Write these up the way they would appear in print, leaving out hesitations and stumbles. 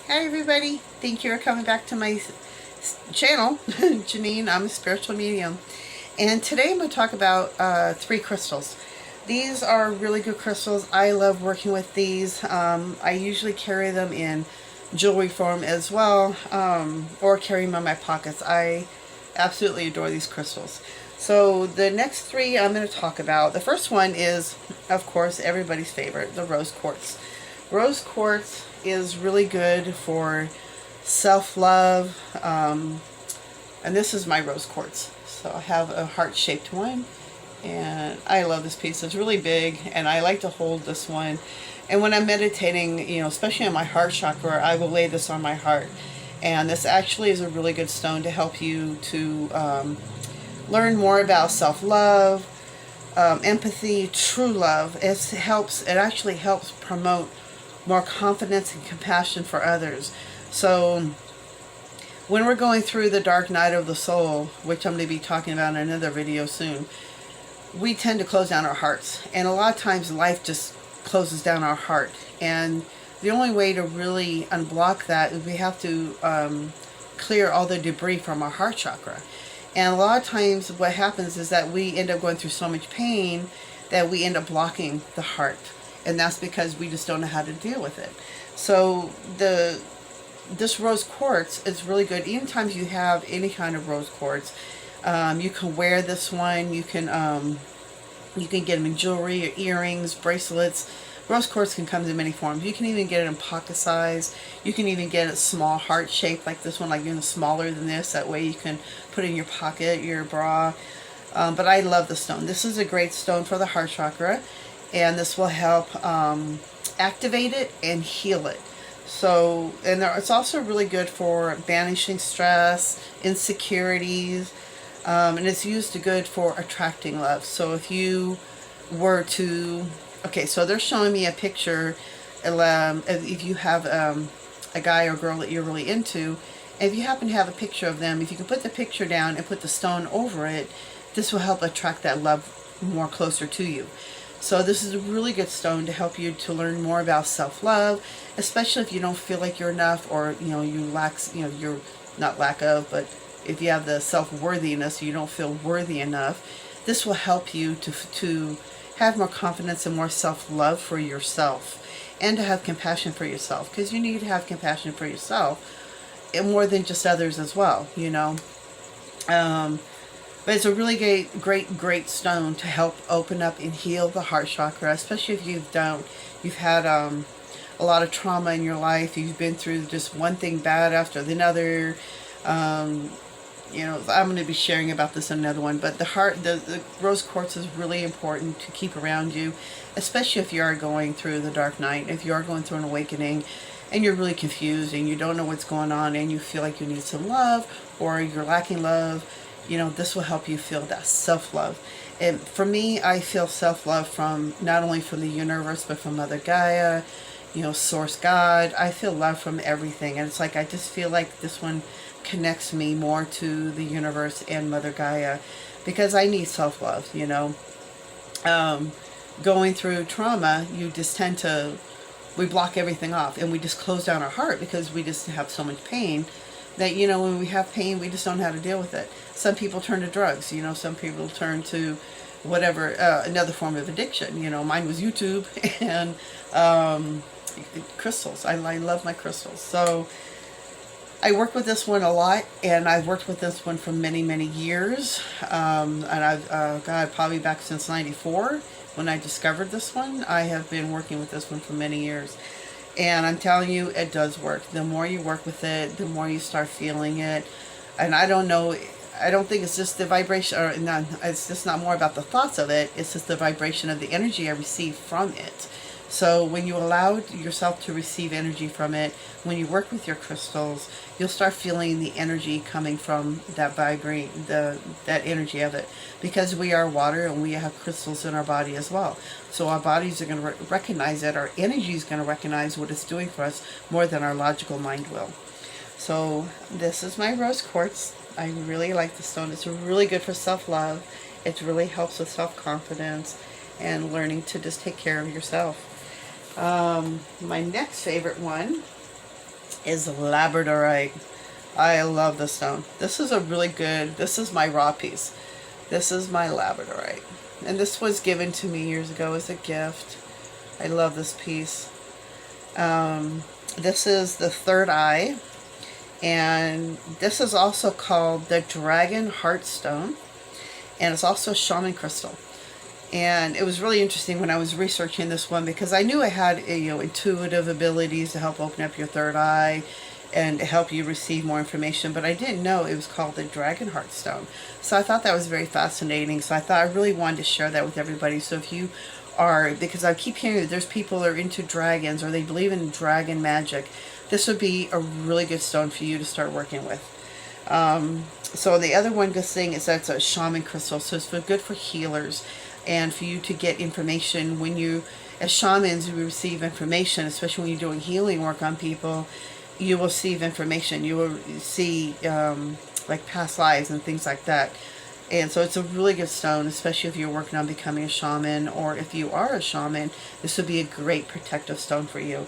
Hi everybody, thank you for coming back to my channel. Janine, I'm a spiritual medium, and today I'm going to talk about three crystals. These are really good crystals. I love working with these. I usually carry them in jewelry form as well, or carry them in my pockets. I absolutely adore these crystals. So the next three I'm going to talk about. The first one is, of course, everybody's favorite, the rose quartz. Rose quartz is really good for self-love, and this is my rose quartz. So I have a heart-shaped one, and I love this piece. It's really big, and I like to hold this one. And when I'm meditating, especially on my heart chakra, I will lay this on my heart. And this actually is a really good stone to help you to learn more about self-love, empathy, true love. It actually helps promote more confidence and compassion for others. So when we're going through the dark night of the soul, which I'm going to be talking about in another video soon, we tend to close down our hearts. And a lot of times life just closes down our heart. And the only way to really unblock that is we have to clear all the debris from our heart chakra. And a lot of times what happens is that we end up going through so much pain that we end up blocking the heart. And that's because we just don't know how to deal with it. So this rose quartz is really good. Even times you have any kind of rose quartz, you can wear this one. You can get them in jewelry or earrings, bracelets. Rose quartz can come in many forms. You can even get it in pocket size. You can even get it small heart shaped like this one, like smaller than this. That way you can put it in your pocket, your bra. But I love the stone. This is a great stone for the heart chakra. And this will help activate it and heal it. So, and it's also really good for banishing stress, insecurities, and it's used good for attracting love. So if you were to, okay, so they're showing me a picture. If you have a guy or girl that you're really into, and if you happen to have a picture of them, if you can put the picture down and put the stone over it, this will help attract that love more closer to you. So this is a really good stone to help you to learn more about self-love, especially if you don't feel like you're enough, or you lack, you're not lack of, but if you have the self-worthiness, you don't feel worthy enough. This will help you to have more confidence and more self-love for yourself, and to have compassion for yourself, because you need to have compassion for yourself, and more than just others as well. But it's a really great stone to help open up and heal the heart chakra, especially if you've had a lot of trauma in your life. You've been through just one thing bad after another. I'm going to be sharing about this in another one. But the rose quartz is really important to keep around you, especially if you are going through the dark night, if you are going through an awakening, and you're really confused and you don't know what's going on, and you feel like you need some love, or you're lacking love. This will help you feel that self-love. And for me, I feel self-love from not only from the universe, but from Mother Gaia, Source God. I feel love from everything. And it's like, I just feel like this one connects me more to the universe and Mother Gaia, because I need self-love, Going through trauma, you just we block everything off, and we just close down our heart because we just have so much pain that, when we have pain, we just don't know how to deal with it. Some people turn to drugs, some people turn to whatever, another form of addiction. Mine was YouTube and crystals. I love my crystals. So I work with this one a lot, and I've worked with this one for many, many years. And I've, probably back since '94 when I discovered this one. I have been working with this one for many years. And I'm telling you, it does work. The more you work with it, the more you start feeling it. And I don't think it's just the vibration, or not, it's just not more about the thoughts of it. It's just the vibration of the energy I receive from it. So when you allow yourself to receive energy from it, when you work with your crystals, you'll start feeling the energy coming from that that energy of it. Because we are water, and we have crystals in our body as well. So our bodies are going to recognize it. Our energy is going to recognize what it's doing for us more than our logical mind will. So this is my rose quartz. I really like the stone. It's really good for self-love. It really helps with self-confidence and learning to just take care of yourself. My next favorite one is Labradorite. I love this stone. This is a really good, this is my raw piece. This is my Labradorite. And this was given to me years ago as a gift. I love this piece. This is the third eye. And this is also called the Dragon Heart Stone. And it's also shaman crystal. And it was really interesting when I was researching this one because I knew I had intuitive abilities to help open up your third eye and to help you receive more information, but I didn't know it was called the Dragon Heart Stone. So I thought that was very fascinating. So I thought I really wanted to share that with everybody. So if you are, because I keep hearing that there's people that are into dragons or they believe in dragon magic, this would be a really good stone for you to start working with. So the other one good thing is that it's a shaman crystal, so it's good for healers and for you to get information. When you, as shamans, you receive information, especially when you're doing healing work on people, you will receive information. You will see like past lives and things like that. And so it's a really good stone, especially if you're working on becoming a shaman, or if you are a shaman, this would be a great protective stone for you.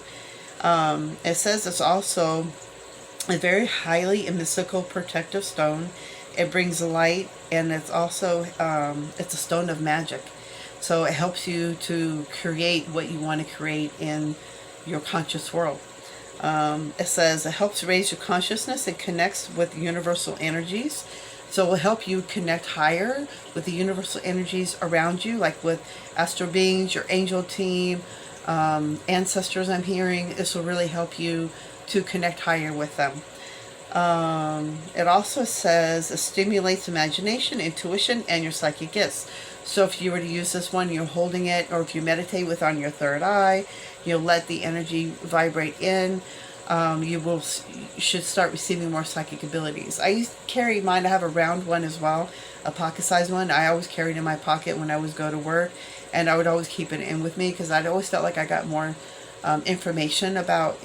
It says it's also a very highly mystical protective stone. It brings light, and it's also it's a stone of magic. So it helps you to create what you want to create in your conscious world. It says it helps raise your consciousness and connects with universal energies. So it will help you connect higher with the universal energies around you, like with astral beings, your angel team, ancestors I'm hearing. This will really help you to connect higher with them. It also says it stimulates imagination, intuition, and your psychic gifts. So if you were to use this one, you're holding it, or if you meditate with on your third eye, you'll let the energy vibrate in. You should start receiving more psychic abilities. I used to carry mine. I have a round one as well, a pocket-sized one. I always carried in my pocket when I would go to work, and I would always keep it in with me because I always felt like I got more information about,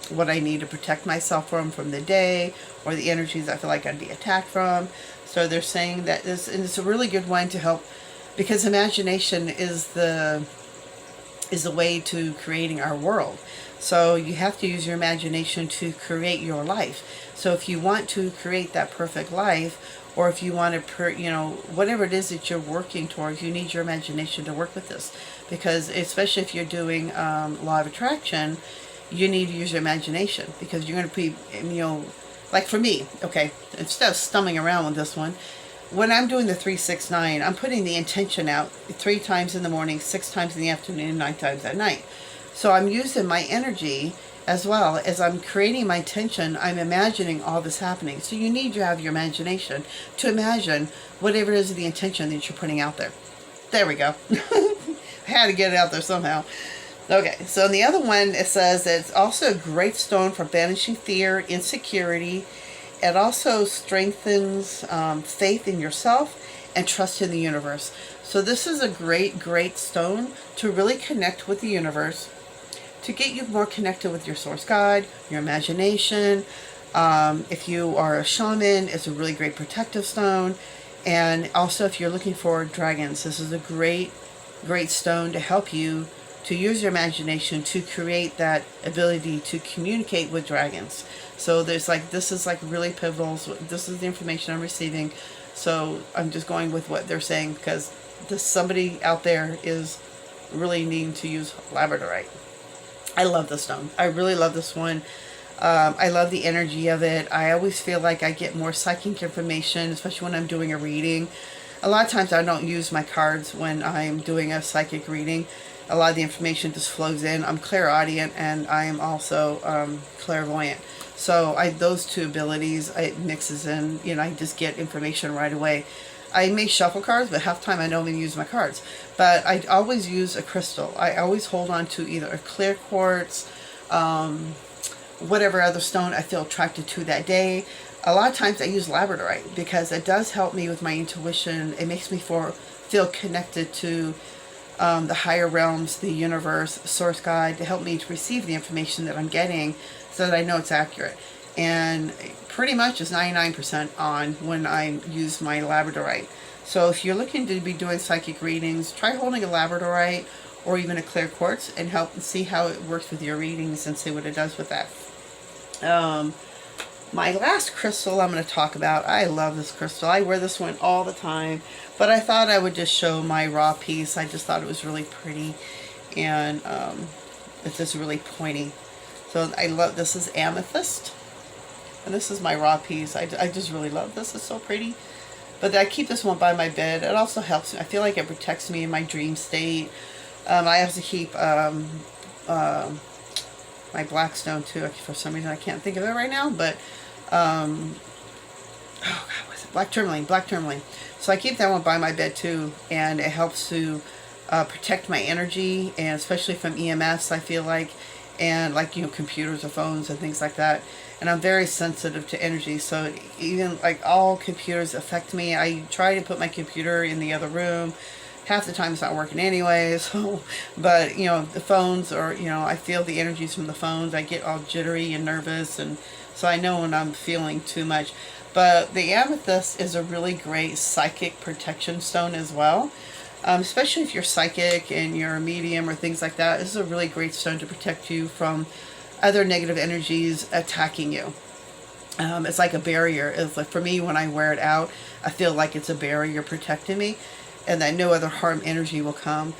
what I need to protect myself from the day, or the energies I feel like I'd be attacked from. So they're saying that this, and it's a really good one to help, because imagination is the way to creating our world. So you have to use your imagination to create your life. So if you want to create that perfect life, or if you want to, whatever it is that you're working towards, you need your imagination to work with this. Because especially if you're doing law of attraction, you need to use your imagination, because you're going to be, like for me, okay, instead of stumbling around with this one, when I'm doing the 3-6-9, I'm putting the intention out 3 times in the morning, 6 times in the afternoon, and 9 times at night. So I'm using my energy as well as I'm creating my intention. I'm imagining all this happening. So you need to have your imagination to imagine whatever it is the intention that you're putting out there. There we go. I had to get it out there somehow. Okay, so the other one, it says that it's also a great stone for banishing fear, insecurity. It also strengthens faith in yourself and trust in the universe. So this is a great, great stone to really connect with the universe, to get you more connected with your source guide, your imagination. If you are a shaman, it's a really great protective stone. And also if you're looking for dragons, this is a great, great stone to help you to use your imagination to create that ability to communicate with dragons. So there's this is really pivotal. So this is the information I'm receiving. So I'm just going with what they're saying, because somebody out there is really needing to use Labradorite. I love this stone. I really love this one. I love the energy of it. I always feel like I get more psychic information, especially when I'm doing a reading. A lot of times I don't use my cards when I'm doing a psychic reading. A lot of the information just flows in. I'm clairaudient, and I am also clairvoyant. So those two abilities, it mixes in. I just get information right away. I may shuffle cards, but half the time I don't even use my cards. But I always use a crystal. I always hold on to either a clear quartz, whatever other stone I feel attracted to that day. A lot of times I use Labradorite because it does help me with my intuition. It makes me feel connected to the higher realms, the universe, source guide, to help me to receive the information that I'm getting so that I know it's accurate. And pretty much is 99% on when I use my Labradorite. So if you're looking to be doing psychic readings, try holding a Labradorite or even a clear quartz and see how it works with your readings and see what it does with that. My last crystal I'm going to talk about, I love this crystal. I wear this one all the time, but I thought I would just show my raw piece. I just thought it was really pretty, and it's just really pointy. So I love, this is Amethyst, and this is my raw piece. I just really love this. It's so pretty. But I keep this one by my bed. It also helps me. I feel like it protects me in my dream state. I have to keep my black stone too. For some reason I can't think of it right now, but oh God, what's it? Black tourmaline, black tourmaline. So I keep that one by my bed too, and it helps to protect my energy, and especially from EMS, I feel like, and like, you know, computers or phones and things like that. And I'm very sensitive to energy, so even like all computers affect me. I try to put my computer in the other room. Half the time it's not working anyway, so, but you know, the phones, or you know, I feel the energies from the phones. I get all jittery and nervous, and so I know when I'm feeling too much. But the amethyst is a really great psychic protection stone as well. Especially if you're psychic and you're a medium or things like that. This is a really great stone to protect you from other negative energies attacking you. It's like a barrier. It's like, for me, when I wear it out, I feel like it's a barrier protecting me, and that no other harm energy will come.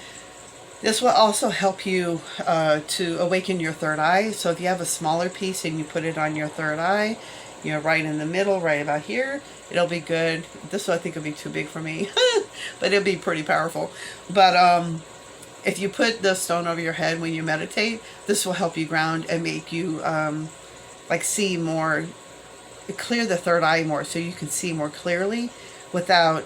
This will also help you to awaken your third eye. So if you have a smaller piece and you put it on your third eye, you know, right in the middle, right about here, it'll be good. This one I think will be too big for me, but it'll be pretty powerful. But if you put the stone over your head when you meditate, this will help you ground and make you like see more, clear the third eye more, so you can see more clearly without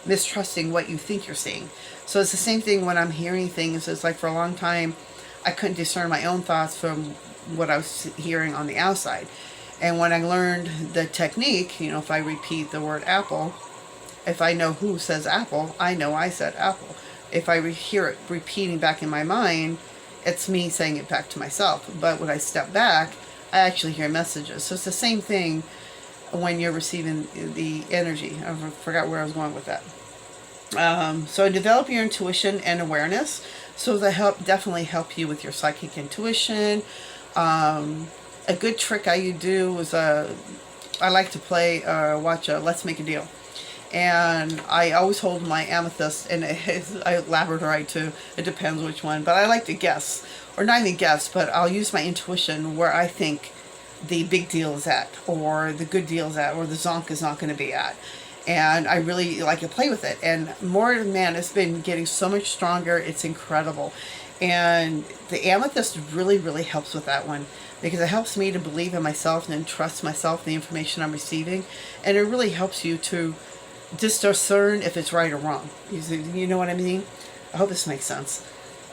mistrusting what you think you're seeing. So it's the same thing when I'm hearing things. It's like, for a long time I couldn't discern my own thoughts from what I was hearing on the outside. And when I learned the technique, you know, if I repeat the word apple, if I know who says apple, I know I said apple. If I hear it repeating back in my mind, it's me saying it back to myself. But when I step back, I actually hear messages. So it's the same thing when you're receiving the energy. I forgot where I was going with that. So develop your intuition and awareness. So they definitely help you with your psychic intuition. A good trick I do is I like to watch Let's Make a Deal. And I always hold my amethyst, and it's Labradorite too. It depends which one. But I like to guess, or not even guess, but I'll use my intuition where I think the big deal is at, or the good deal is at, or the zonk is not going to be at. And I really like to play with it. And man, it's been getting so much stronger. It's incredible. And the amethyst really, really helps with that one, because it helps me to believe in myself and trust myself, the information I'm receiving. And it really helps you to just discern if it's right or wrong. You know what I mean? I hope this makes sense.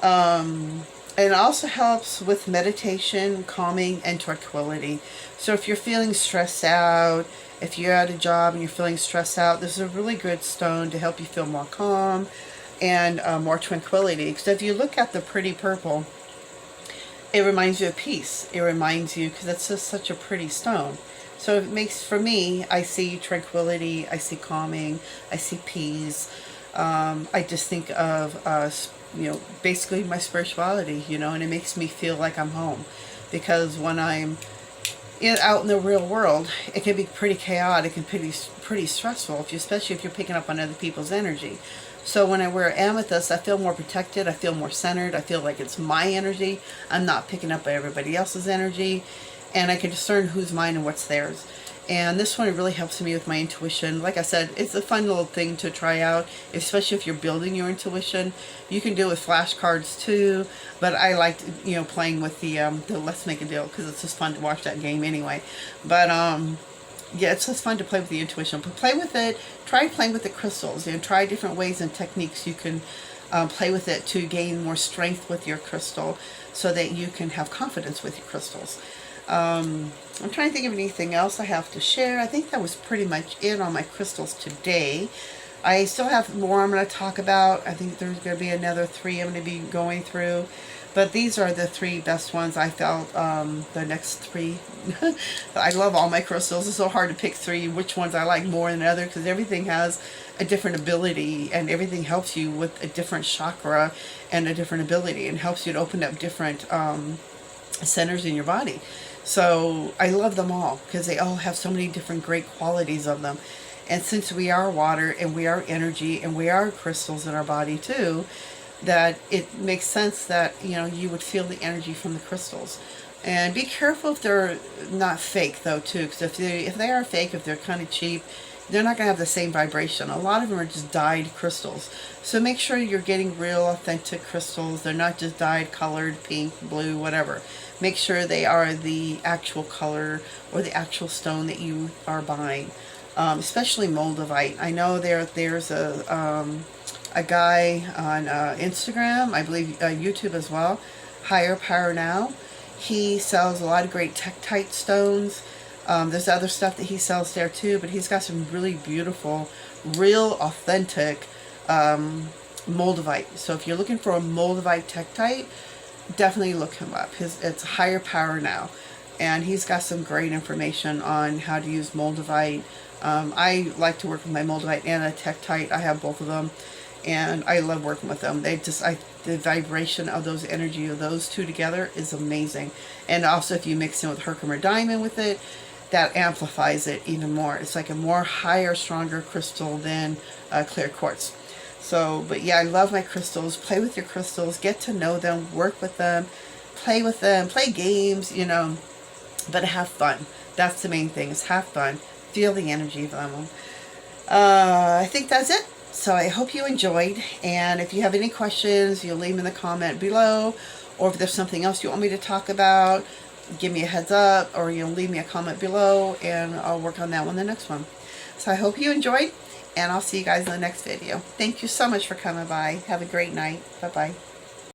And it also helps with meditation, calming, and tranquility. So if you're feeling stressed out, if you're at a job and you're feeling stressed out, this is a really good stone to help you feel more calm and more tranquility. Because if you look at the pretty purple, it reminds you of peace. It reminds you, because it's just such a pretty stone. So it makes, for me, I see tranquility, I see calming, I see peace. I just think of, you know, basically my spirituality, you know, and it makes me feel like I'm home. Because when I'm out in the real world, it can be pretty chaotic and pretty stressful, especially if you're picking up on other people's energy. So when I wear amethyst, I feel more protected, I feel more centered, I feel like it's my energy. I'm not picking up by everybody else's energy, and I can discern who's mine and what's theirs. And this one really helps me with my intuition. Like I said, it's a fun little thing to try out, especially if you're building your intuition. You can do it with flashcards too, but I like, you know, playing with the Let's Make a Deal, because it's just fun to watch that game anyway. But yeah, it's just fun to play with the intuition. But play with it. Try playing with the crystals. You know, try different ways and techniques you can play with it to gain more strength with your crystal, so that you can have confidence with your crystals. I'm trying to think of anything else I have to share. I think that was pretty much it on my crystals today. I still have more I'm going to talk about. I think there's going to be another 3 I'm going to be going through. But these are the 3 best ones I felt. The next 3. I love all my crystals. It's so hard to pick 3, which ones I like more than others, because everything has a different ability, and everything helps you with a different chakra and a different ability, and helps you to open up different centers in your body. So I love them all because they all have so many different great qualities of them. And since we are water and we are energy and we are crystals in our body too, that it makes sense that, you know, you would feel the energy from the crystals. And be careful if they're not fake though too, because if they are fake, if they're kind of cheap, they're not going to have the same vibration. A lot of them are just dyed crystals. So make sure you're getting real authentic crystals. They're not just dyed, colored, pink, blue, whatever. Make sure they are the actual color or the actual stone that you are buying. Especially moldavite. I know there's a guy on Instagram, I believe YouTube as well, Higher Power Now. He sells a lot of great tektite stones. There's other stuff that he sells there too, but he's got some really beautiful, real authentic moldavite. So if you're looking for a moldavite tektite, definitely look him up. It's Higher Power Now, and he's got some great information on how to use moldavite. I like to work with my moldavite and a tektite. I have both of them, and I love working with them. The vibration of those energy of those two together is amazing. And also if you mix in with Herkimer diamond with it, that amplifies it even more. It's like a more higher, stronger crystal than clear quartz. So, but yeah, I love my crystals. Play with your crystals, get to know them, work with them, play games, you know, but have fun. That's the main thing, is have fun. Feel the energy of them. I think that's it. So I hope you enjoyed, and if you have any questions, you'll leave them in the comment below, or if there's something else you want me to talk about, give me a heads up, or you'll leave me a comment below, and I'll work on that one the next one. So I hope you enjoyed, and I'll see you guys in the next video. Thank you so much for coming by. Have a great night. Bye-bye.